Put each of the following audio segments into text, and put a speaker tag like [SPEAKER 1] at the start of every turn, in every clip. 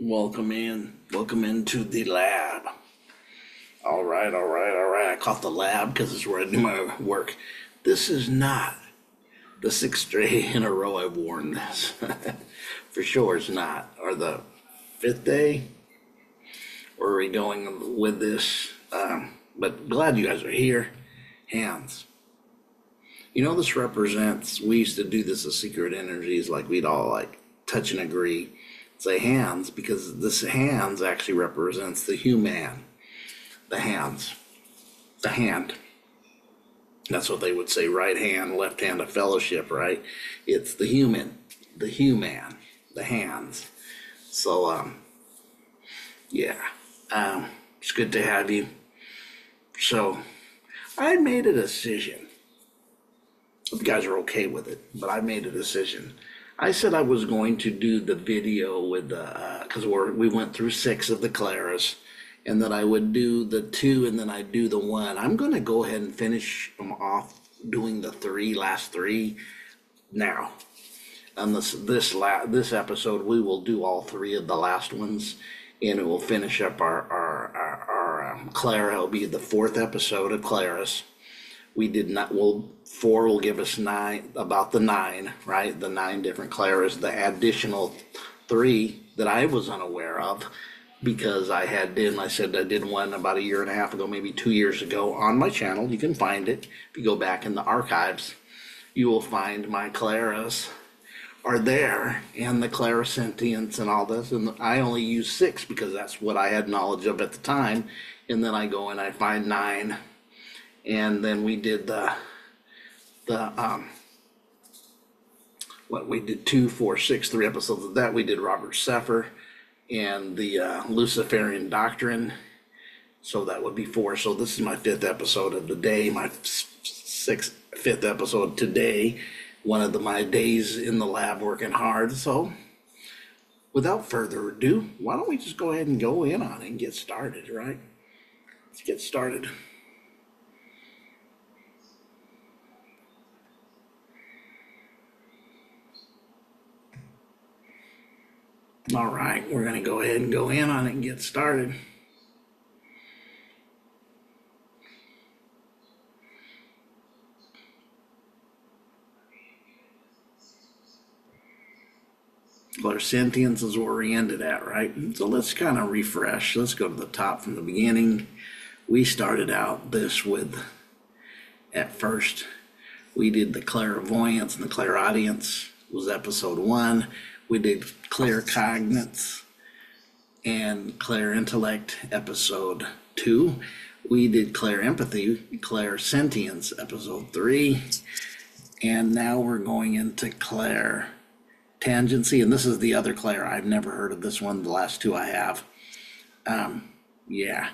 [SPEAKER 1] Welcome into the lab. All right. I caught the lab because it's where I do my work. This is not the sixth day in a row I've worn this. For sure it's not. Or the fifth day. Where are we going with this? But glad you guys are here. Hands. You know, this represents, we used to do this as secret energies, like we'd all like touch and agree. Say hands, because this hands actually represents the human. The hands. The hand. That's what they would say, right hand, left hand of fellowship, right? It's the human, the hands. So, yeah, it's good to have you. So, I made a decision. Hope you guys are okay with it, but I made a decision. I said I was going to do the video with because we went through 6 of the Claras, and that I would do the 2 and then I'd do the 1. I'm going to go ahead and finish them off doing the last three now. On this episode, we will do all 3 of the last ones, and it will finish up our Clara. It'll be the 4th episode of Claris. We did not, 4 will give us 9, about the 9, right? The 9 different Claras, the additional 3 that I was unaware of, because I said I did one about a year and a half ago, maybe 2 years ago on my channel. You can find it. If you go back in the archives, you will find my Claras are there, and the clairsentience and all this. And I only use 6 because that's what I had knowledge of at the time. And then I go and I find 9. And then we did we did 2, 4, 6, 3 episodes of that. We did Robert Sepher and the Luciferian Doctrine. So that would be 4. So this is my 5th episode of the day, my 5th episode today. One of my days in the lab working hard. So without further ado, why don't we just go ahead and go in on it and get started, right? Let's get started. All right, we're going to go ahead and go in on it and get started. Clairsentience is where we ended at, right? So let's kind of refresh. Let's go to the top from the beginning. We started out this with, at first, we did the clairvoyance and the clairaudience, was episode 1. We did claircognance and clairintellect, episode 2. We did clairempathy, clairsentience, episode 3. And now we're going into clairtangency, and this is the other Clair. I've never heard of this one. The last 2 I have. Yeah.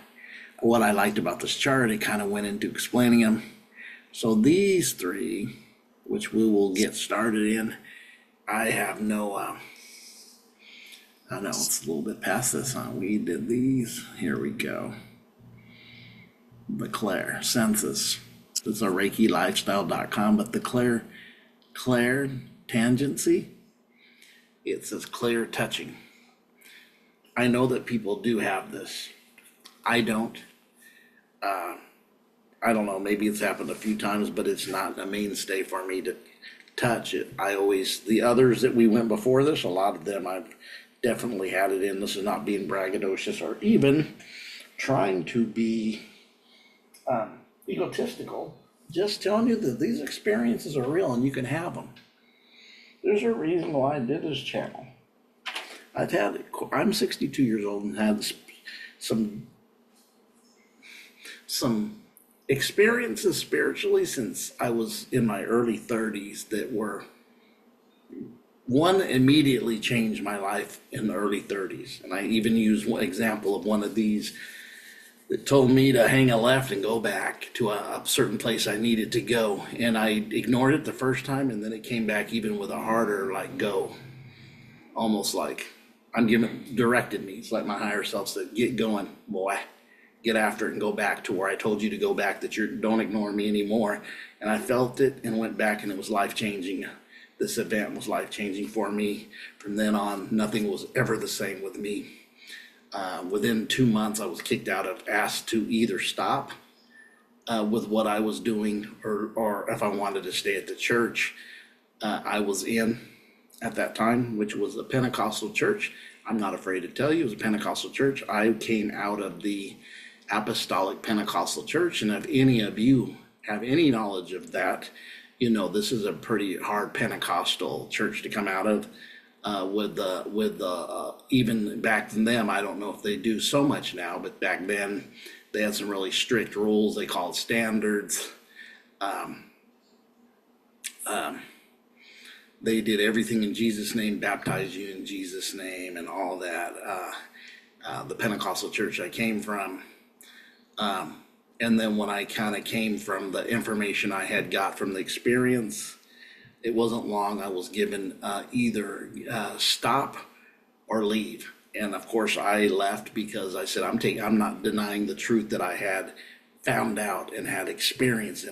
[SPEAKER 1] What I liked about this chart, it kind of went into explaining them. So these 3, which we will get started in, I have no, I know it's a little bit past this, huh? We did these. Here we go. The Clair census. It's a ReikiLifestyle.com, but the clairtangency, it says clair touching. I know that people do have this. I don't. I don't know, maybe it's happened a few times, but it's not a mainstay for me to touch it. The others that we went before this, a lot of them I've definitely had it in. This is not being braggadocious or even trying to be egotistical. Just telling you that these experiences are real and you can have them. There's a reason why I did this channel. I'm 62 years old and had some experiences spiritually since I was in my early 30s that were, one immediately changed my life in the early 30s. And I even used one example of one of these that told me to hang a left and go back to a certain place I needed to go. And I ignored it the first time, and then it came back even with a harder, like, go. Almost like directed me. It's like my higher self said, get going, boy. Get after it and go back to where I told you to go back, that don't ignore me anymore. And I felt it and went back, and it was life-changing. this event was life-changing for me. From then on, nothing was ever the same with me. Within 2 months, I was asked to either stop with what I was doing, or if I wanted to stay at the church I was in at that time, which was a Pentecostal church. I'm not afraid to tell you, it was a Pentecostal church. I came out of the Apostolic Pentecostal church, and if any of you have any knowledge of that, you know this is a pretty hard Pentecostal church to come out of. Even back then, I don't know if they do so much now, but back then they had some really strict rules. They called standards. They did everything in Jesus' name, baptized you in Jesus' name, and all that. The Pentecostal church I came from. And then when I kind of came from the information I had got from the experience, it wasn't long. I was given either stop or leave. And of course I left because I said, I'm not denying the truth that I had found out and had experience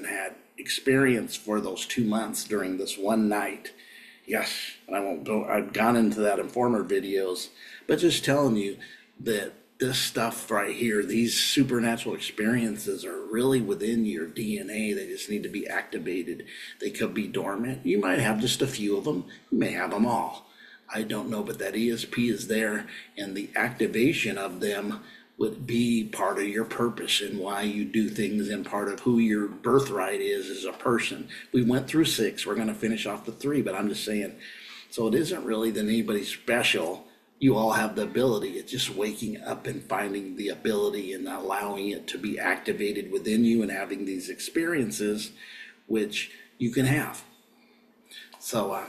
[SPEAKER 1] for those 2 months during this one night. Yes, and I won't go, I've gone into that in former videos, but just telling you that this stuff right here, these supernatural experiences are really within your DNA. They just need to be activated. They could be dormant. You might have just a few of them. You may have them all. I don't know, but that ESP is there, and the activation of them would be part of your purpose and why you do things, and part of who your birthright is as a person. We went through 6. We're going to finish off the 3, but I'm just saying, so it isn't really that anybody's special. You all have the ability. It's just waking up and finding the ability and allowing it to be activated within you and having these experiences, which you can have. So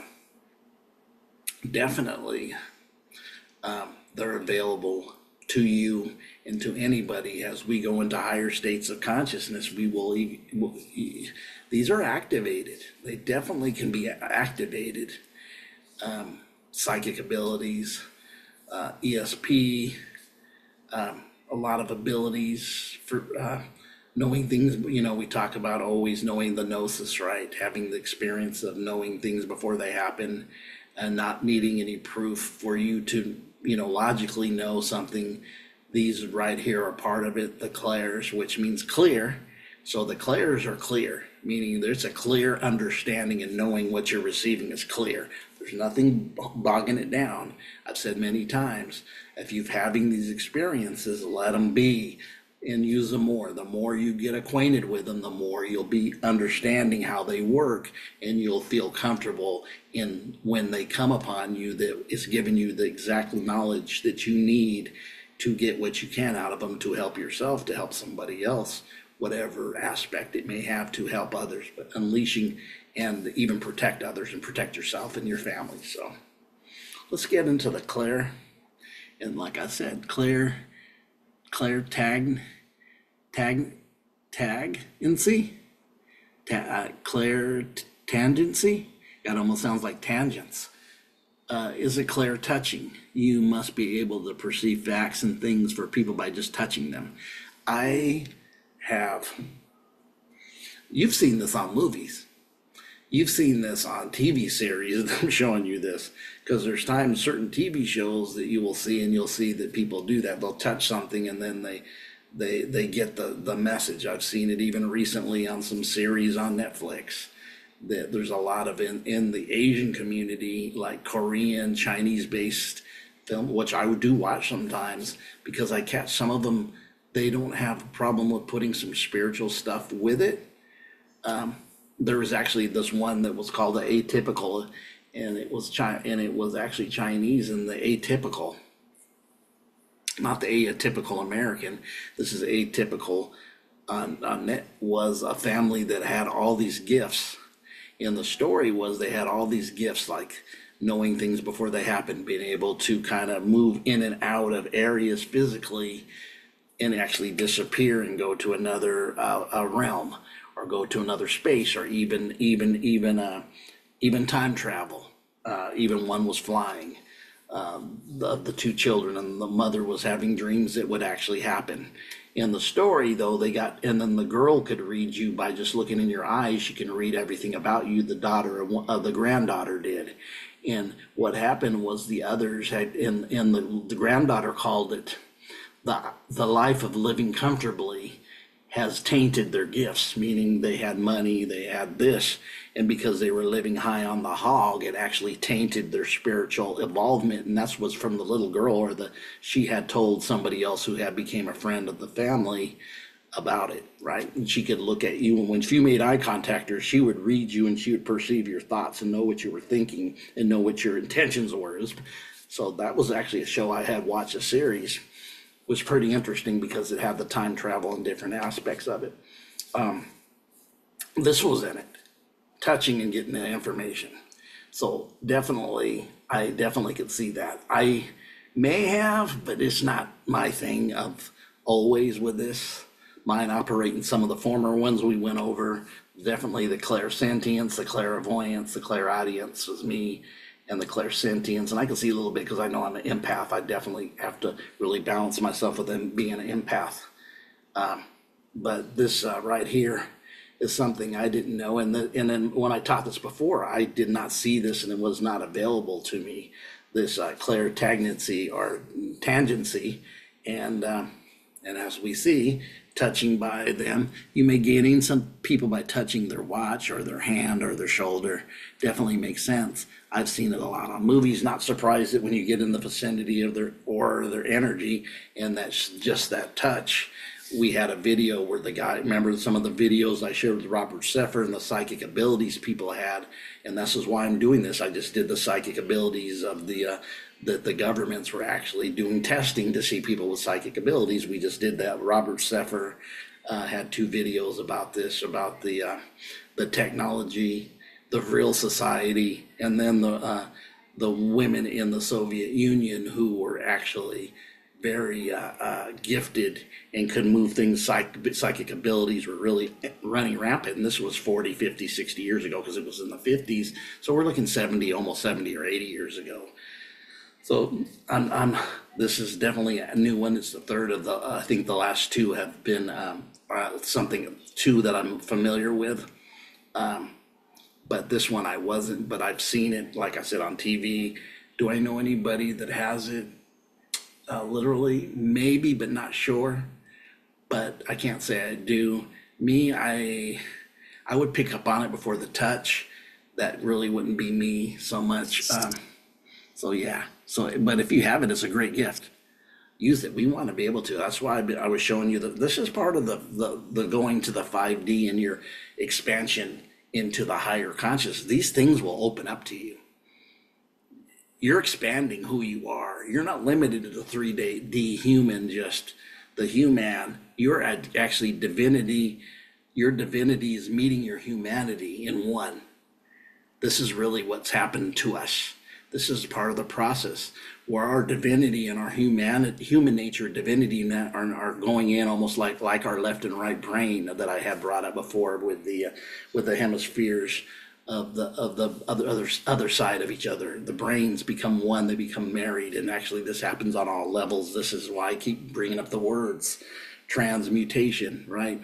[SPEAKER 1] definitely they're available to you and to anybody. As we go into higher states of consciousness, these are activated. They definitely can be activated. Psychic abilities, ESP, a lot of abilities for knowing things. You know, we talk about always knowing the gnosis, right? Having the experience of knowing things before they happen and not needing any proof for you to, logically know something. These right here are part of it, the clairs, which means clear. So the clairs are clear, meaning there's a clear understanding and knowing what you're receiving is clear. There's nothing bogging it down. I've said many times, if you're having these experiences, let them be and use them more. The more you get acquainted with them, the more you'll be understanding how they work, and you'll feel comfortable in when they come upon you that it's giving you the exact knowledge that you need to get what you can out of them, to help yourself, to help somebody else, whatever aspect it may have, to help others, but unleashing and even protect others and protect yourself and your family. So let's get into the clair. And like I said, clairtangency, clairtangency, that almost sounds like tangents. Is a clair touching. You must be able to perceive facts and things for people by just touching them. You've seen this on movies. You've seen this on TV series. I'm showing you this because there's times certain TV shows that you will see, and you'll see that people do that. They'll touch something and then they get the message. I've seen it even recently on some series on Netflix. That there's a lot of in the Asian community, like Korean, Chinese-based film, which I do watch sometimes because I catch some of them. They don't have a problem with putting some spiritual stuff with it. There was actually this one that was called the Atypical, and it was actually Chinese, and the Atypical, not the Atypical American. This is Atypical. On net was a family that had all these gifts. And the story was they had all these gifts, like knowing things before they happen, being able to kind of move in and out of areas physically and actually disappear and go to another realm, or go to another space, or even time travel. Even one was flying. of the two children, and the mother was having dreams that would actually happen. In the story, though, and then the girl could read you by just looking in your eyes. She can read everything about you. The granddaughter did. And what happened was the others had, and the granddaughter called it the life of living comfortably has tainted their gifts, meaning they had money, they had this, and because they were living high on the hog, it actually tainted their spiritual involvement. And that's what's from the little girl, she had told somebody else who had became a friend of the family about it, right? And she could look at you, and when you made eye contact with her, she would read you and she would perceive your thoughts and know what you were thinking and know what your intentions were. So that was actually a show I had watched, a series. Was pretty interesting because it had the time travel and different aspects of it. This was in it, touching and getting the information. So I definitely could see that. I may have, but it's not my thing of always with this. Mine operate in some of the former ones we went over. Definitely the clairsentience, the clairvoyance, the clairaudience was me, and the clairsentience. And I can see a little bit because I know I'm an empath. I definitely have to really balance myself with them being an empath. But this right here is something I didn't know. And then when I taught this before, I did not see this, and it was not available to me. This clairtangency or tangency, and as we see, touching by them, you may get in some people by touching their watch or their hand or their shoulder. Definitely makes sense. I've seen it a lot on movies. Not surprised that when you get in the vicinity of their aura or their energy, and that's just that touch. We had a video where the guy, remember some of the videos I shared with Robert Seffer and the psychic abilities people had, and this is why I'm doing this. I just did the psychic abilities of that the governments were actually doing testing to see people with psychic abilities. We just did that. Robert Seffer had 2 videos about this, about the technology, the real society, and then the women in the Soviet Union who were actually very gifted and could move things. Psychic abilities were really running rampant, and this was 40, 50, 60 years ago because it was in the 50s. So we're looking almost 70 or 80 years ago. So this is definitely a new one. It's the third of the, I think the last 2 have been 2 that I'm familiar with. But this one I wasn't, but I've seen it, like I said, on TV. Do I know anybody that has it? Literally, maybe, but not sure. But I can't say I do. Me, I would pick up on it before the touch. That really wouldn't be me so much. So yeah. But if you have it, it's a great gift. Use it. We want to be able to. That's why I was showing you that this is part of the going to the 5D and your expansion into the higher consciousness. These things will open up to you. You're expanding who you are. You're not limited to the 3D human, just the human. You're actually divinity. Your divinity is meeting your humanity in one. This is really what's happened to us. This is part of the process where our divinity and our human nature, divinity are going in almost like our left and right brain that I had brought up before with the hemispheres of the other side of each other. The brains become one, they become married, and actually this happens on all levels. This is why I keep bringing up the words transmutation, right?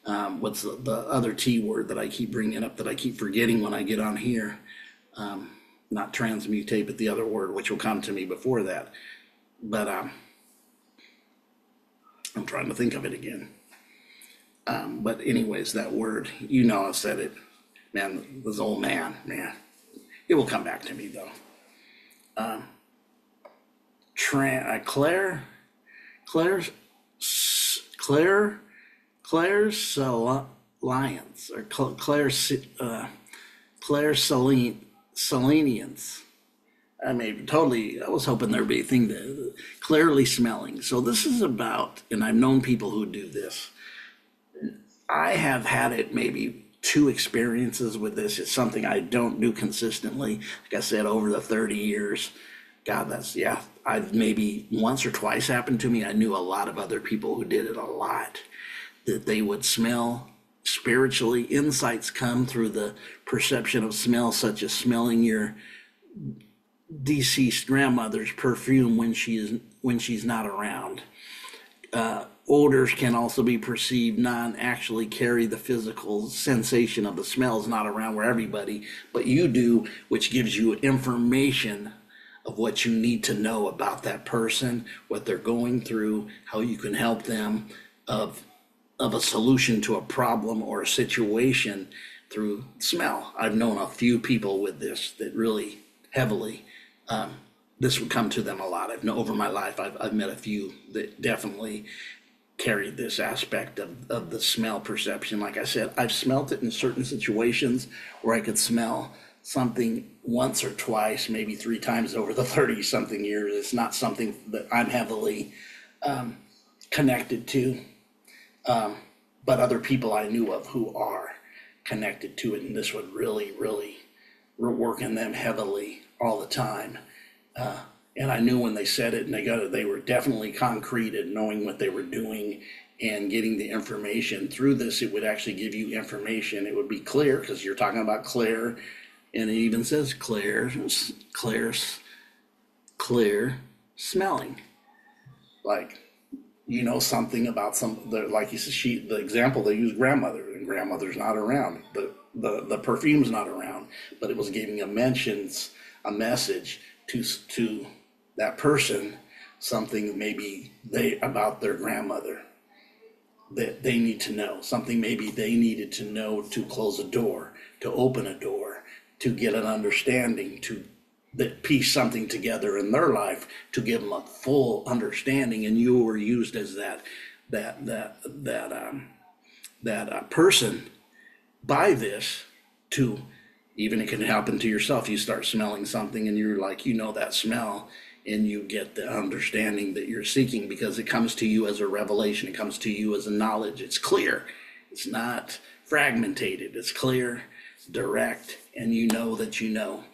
[SPEAKER 1] What's the other T word that I keep bringing up that I keep forgetting when I get on here? Not transmutate, but the other word, which will come to me before that. But I'm trying to think of it again. But anyways, that word, I said it. Man, this old man, it will come back to me though. Clairalience or clairalience. I was hoping there'd be a thing that clearly smelling. So this is about, and I've known people who do this. I have had it maybe 2 experiences with this. It's something I don't do consistently. Like I said, over the 30 years, God, I've maybe once or twice happened to me. I knew a lot of other people who did it a lot, that they would smell spiritually. Insights come through the perception of smell, such as smelling deceased grandmother's perfume when she's not around. Odors can also be perceived, not actually carry the physical sensation of the smells, not around where everybody, but you do, which gives you information of what you need to know about that person, what they're going through, how you can help them, of a solution to a problem or a situation through smell. I've known a few people with this that really heavily, this would come to them a lot. I've known over my life, I've met a few that definitely carried this aspect of the smell perception. Like I said, I've smelt it in certain situations where I could smell something once or twice, maybe 3 times over the 30 something years. It's not something that I'm heavily connected to, but other people I knew of who are connected to it, and this would really, really work in them heavily all the time. And I knew when they said it and they were definitely concrete at knowing what they were doing and getting the information through this. It would actually give you information. It would be clear because you're talking about clear, and it even says clear smelling. Like, you know something about like you said, the example they use grandmother, and grandmother's not around. The perfume's not around, but it was giving a message to that person, something maybe about their grandmother that they need to know, something maybe they needed to know to close a door, to open a door, to get an understanding, to that piece something together in their life to give them a full understanding. And you were used as that person by this to, even it can happen to yourself. You start smelling something and you're like, that smell, and you get the understanding that you're seeking because it comes to you as a revelation. It comes to you as a knowledge. It's clear. It's not fragmented. It's clear, direct, and you know that you know.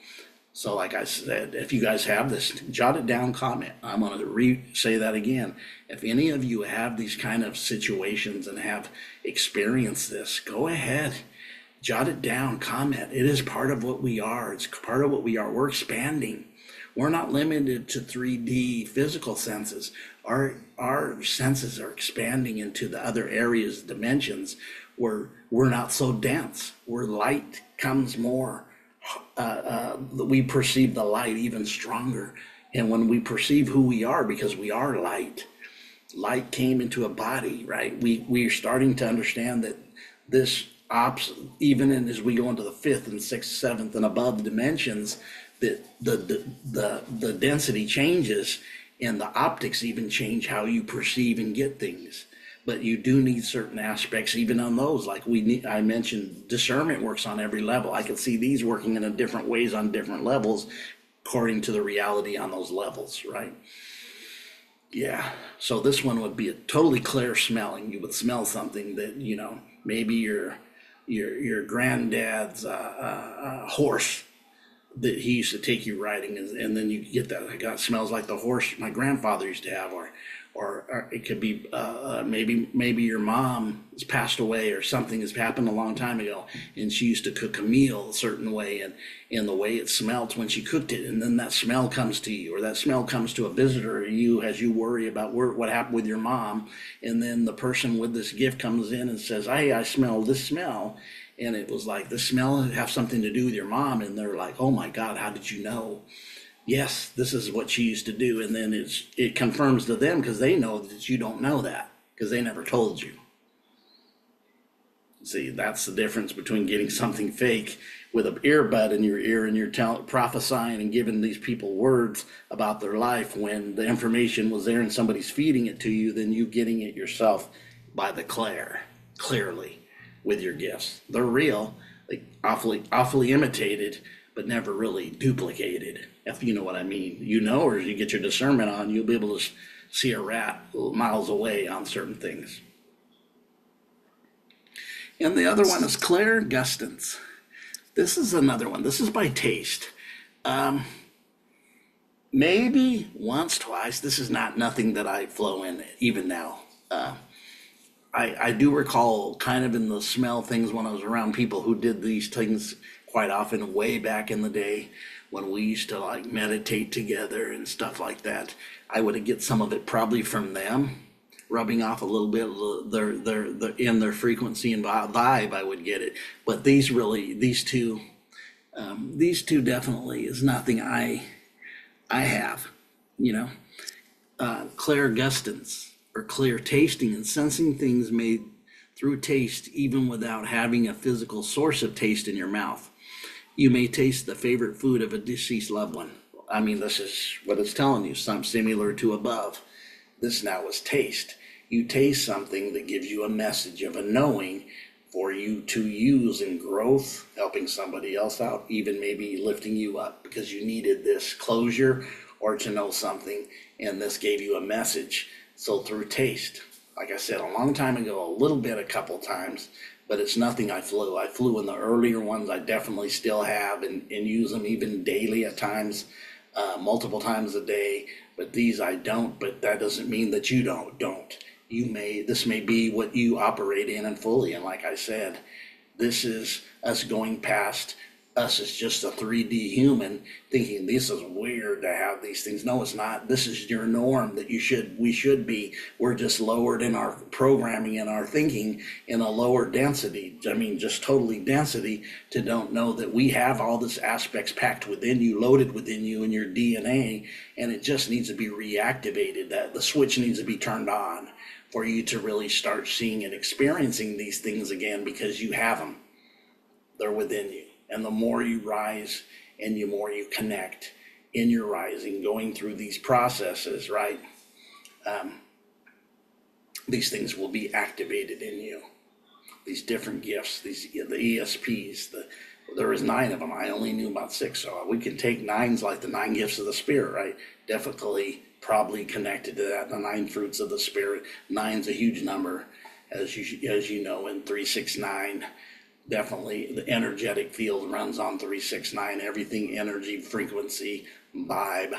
[SPEAKER 1] So like I said, if you guys have this, jot it down, comment. I'm going to say that again. If any of you have these kind of situations and have experienced this, go ahead, jot it down, comment. It is part of what we are. It's part of what we are. We're expanding. We're not limited to 3D physical senses. Our senses are expanding into the other areas, dimensions, where we're not so dense, where light comes more. We perceive the light even stronger. And when we perceive who we are, because we are light came into a body, right? We are starting to understand that this even as we go into the 5th and 6th, 7th and above dimensions, that the density changes and the optics even change how you perceive and get things. But you do need certain aspects even on those. Like I mentioned, discernment works on every level. I can see these working in different ways on different levels according to the reality on those levels, right? Yeah, so this one would be a totally clear smelling. You would smell something that, maybe your granddad's horse that he used to take you riding, and then you get that, it smells like the horse my grandfather used to have, or it could be maybe your mom has passed away or something has happened a long time ago, and she used to cook a meal a certain way, and the way it smelt when she cooked it, and then that smell comes to you, or that smell comes to a visitor or you as you worry about what happened with your mom, and then the person with this gift comes in and says, hey, I smell this smell, and it was like the smell have something to do with your mom, and they're like, oh my God, how did you know? Yes, this is what she used to do. And then it confirms to them because they know that you don't know that because they never told you. See, that's the difference between getting something fake with an earbud in your ear and you're prophesying and giving these people words about their life when the information was there and somebody's feeding it to you, than you getting it yourself by the clearly with your gifts. They're real, like awfully imitated, but never really duplicated, if you know what I mean. Or as you get your discernment on, you'll be able to see a rat miles away on certain things. And the other one is Clairgustance. This is another one. This is by taste. Maybe once, twice. This is nothing that I flow in even now. I do recall kind of in the smell things when I was around people who did these things quite often way back in the day, when we used to like meditate together and stuff like that. I would get some of it probably from them, rubbing off a little bit of their frequency and vibe. I would get it, but these two definitely is nothing I have, you know. Clairgustance, or clear tasting and sensing things made through taste, even without having a physical source of taste in your mouth. You may taste the favorite food of a deceased loved one. I mean, this is what it's telling you, something similar to above. This now is taste. You taste something that gives you a message of a knowing for you to use in growth, helping somebody else out, even maybe lifting you up because you needed this closure or to know something, and this gave you a message. So through taste, like I said a long time ago, a little bit, a couple times, but it's nothing I flew. I flew in the earlier ones. I definitely still have and use them even daily at times, multiple times a day, but these I don't, but that doesn't mean that you don't. This may be what you operate in and fully, and like I said, this is us going past us as just a 3D human thinking this is weird to have these things. No, it's not. This is your norm that we should be. We're just lowered in our programming and our thinking in a lower density. I mean, just totally density to don't know that we have all this aspects packed within you, loaded within you in your DNA, and it just needs to be reactivated. That the switch needs to be turned on for you to really start seeing and experiencing these things again, because you have them. They're within you. And the more you rise and the more you connect in your rising, going through these processes, right? These things will be activated in you. These different gifts, the ESPs, there is 9 of them. I only knew about 6. So we can take 9s like the 9 gifts of the Spirit, right? Definitely probably connected to that, the 9 fruits of the Spirit. 9's a huge number, as you know, in 369. Definitely the energetic field runs on 369. Everything energy, frequency, vibe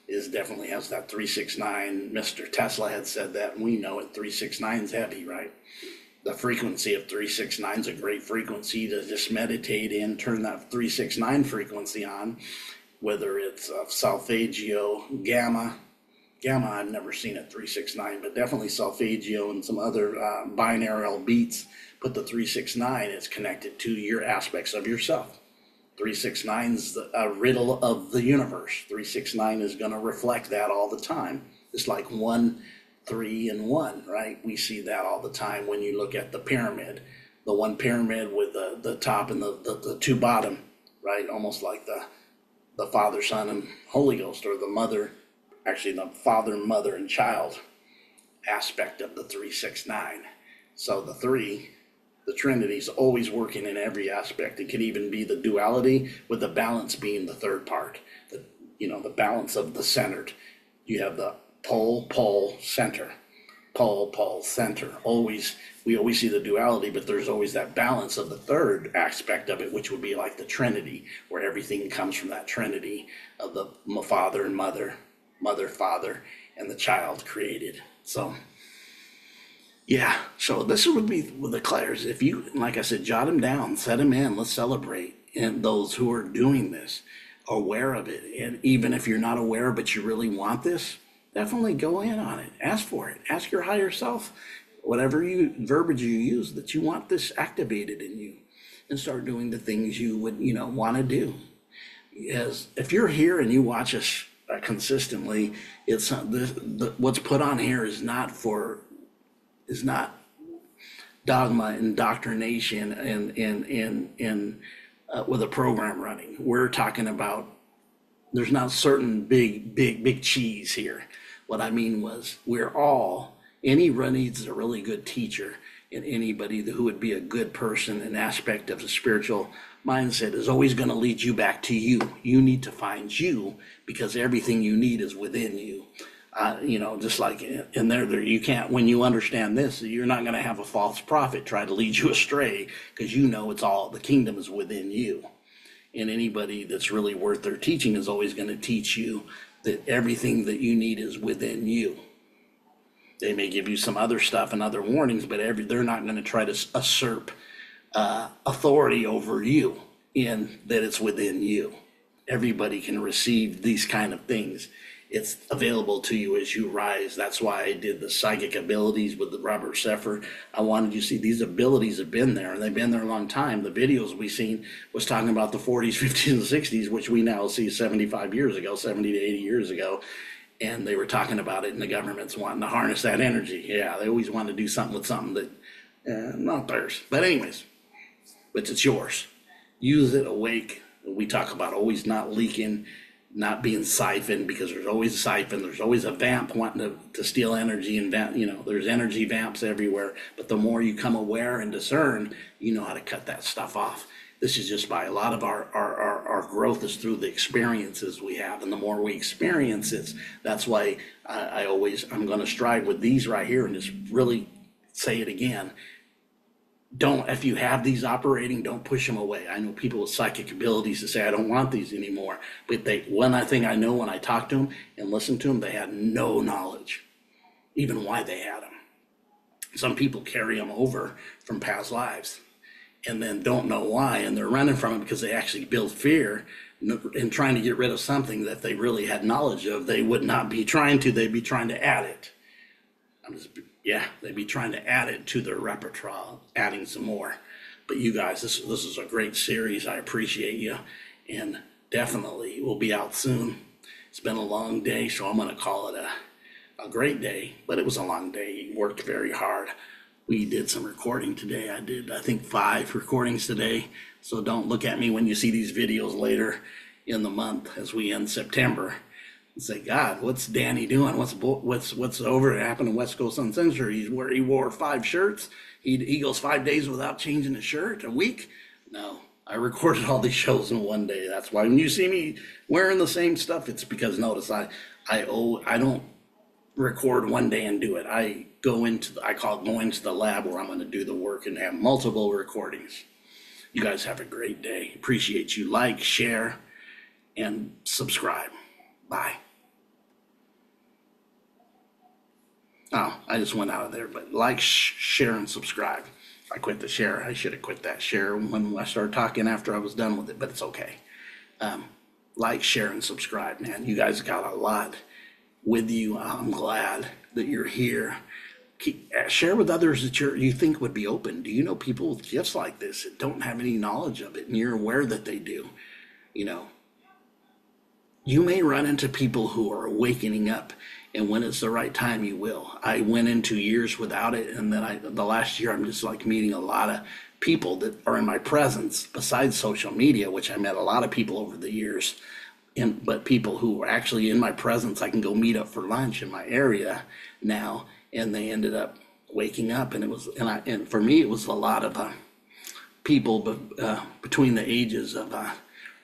[SPEAKER 1] is definitely has that 369. Mr. Tesla had said that, and we know it. 369 is heavy, right? The frequency of 369 is a great frequency to just meditate in, turn that 369 frequency on, whether it's solfeggio, gamma, I've never seen it 369, but definitely solfeggio and some other binaural beats. But the 369 is connected to your aspects of yourself. 369 is a riddle of the universe. 369 is going to reflect that all the time. It's like 1, 3, and 1, right? We see that all the time when you look at the pyramid. The one pyramid with the top and the 2 bottom, right? Almost like the Father, Son, and Holy Ghost, or the mother, actually the Father, Mother, and Child aspect of the 369. So the 3, the Trinity, is always working in every aspect. It could even be the duality, with the balance being the 3rd part. The balance of the centered. You have the pole, center. Pole, center. We always see the duality, but there's always that balance of the 3rd aspect of it, which would be like the Trinity, where everything comes from that Trinity of the Father and Mother, Father, and the Child created. So yeah, so this would be with the clairs. If you, like I said, jot them down, set them in, let's celebrate. And those who are doing this, aware of it. And even if you're not aware, but you really want this, definitely go in on it. Ask for it. Ask your higher self, whatever verbiage you use, that you want this activated in you, and start doing the things you would, want to do. As if you're here and you watch us consistently, it's what's put on here is not dogma, indoctrination, and with a program running. We're talking about, there's not certain big cheese here. What I mean was, anyone needs a really good teacher, and anybody who would be a good person, an aspect of the spiritual mindset, is always going to lead you back to you. You need to find you, because everything you need is within you. Just like in there, you can't, when you understand this, you're not going to have a false prophet try to lead you astray, because it's all, the kingdom is within you. And anybody that's really worth their teaching is always going to teach you that everything that you need is within you. They may give you some other stuff and other warnings, but they're not going to try to usurp authority over you, in that it's within you. everybody can receive these kind of things. It's available to you as you rise. That's why I did the psychic abilities with the Robert Seffer. I wanted you to see these abilities have been there, and they've been there a long time. The videos we seen was talking about the 40s, 50s, and 60s, which we now see 75 years ago, 70 to 80 years ago. And they were talking about it, and the government's wanting to harness that energy. Yeah, they always want to do something with something that, not theirs. But anyways, but it's yours. Use it, awake. We talk about always not leaking, not being siphoned, because there's always a siphon. There's always a vamp wanting to steal energy, and there's energy vamps everywhere. But the more you come aware and discern, you know how to cut that stuff off. This is just by a lot of our growth is through the experiences we have, and the more we experience it, that's why I'm going to strive with these right here and just really say it again. If you have these operating, don't push them away. I know people with psychic abilities to say, I don't want these anymore. But one thing I know when I talk to them and listen to them, they had no knowledge, even why they had them. Some people carry them over from past lives and then don't know why. And they're running from it because they actually build fear and trying to get rid of something that they really had knowledge of. They would not be trying to, they'd be trying to add it. They'd be trying to add it to their repertoire, adding some more. But you guys, this is a great series. I appreciate you, and definitely we'll be out soon. It's been a long day, so I'm going to call it a great day, but it was a long day. He worked very hard. We did some recording today. I did, I think, 5 recordings today. So don't look at me when you see these videos later in the month as we end September and say, God, what's Danny doing? What's over? It happened in West Coast Uncensored. He wore 5 shirts. He goes 5 days without changing his shirt, a week. No, I recorded all these shows in one day. That's why when you see me wearing the same stuff, it's because notice I don't record one day and do it. I call it going to the lab where I'm going to do the work and have multiple recordings. You guys have a great day. Appreciate you. Like, share, and subscribe. Bye. Oh, I just went out of there, but like, share, and subscribe. I quit the share. I should have quit that share when I started talking after I was done with it, but it's okay. Like, share, and subscribe, man. You guys got a lot with you. I'm glad that you're here. Share with others that you think would be open. Do you know people with gifts like this that don't have any knowledge of it, and you're aware that they do? You may run into people who are awakening up, and when it's the right time, you will. I went into years without it, and then the last year, I'm just like meeting a lot of people that are in my presence besides social media, which I met a lot of people over the years. But people who are actually in my presence, I can go meet up for lunch in my area now, and they ended up waking up, and for me, it was a lot of people between the ages of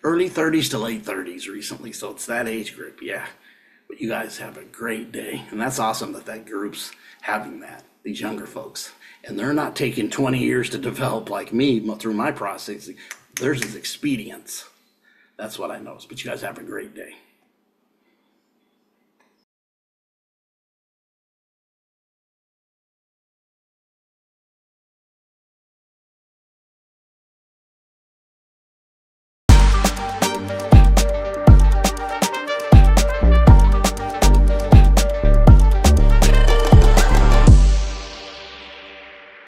[SPEAKER 1] early 30s to late 30s recently, so it's that age group, yeah. But you guys have a great day, and that's awesome that group's having that, these younger folks. And they're not taking 20 years to develop like me through my process. Theirs is expedience. That's what I noticed. But you guys have a great day.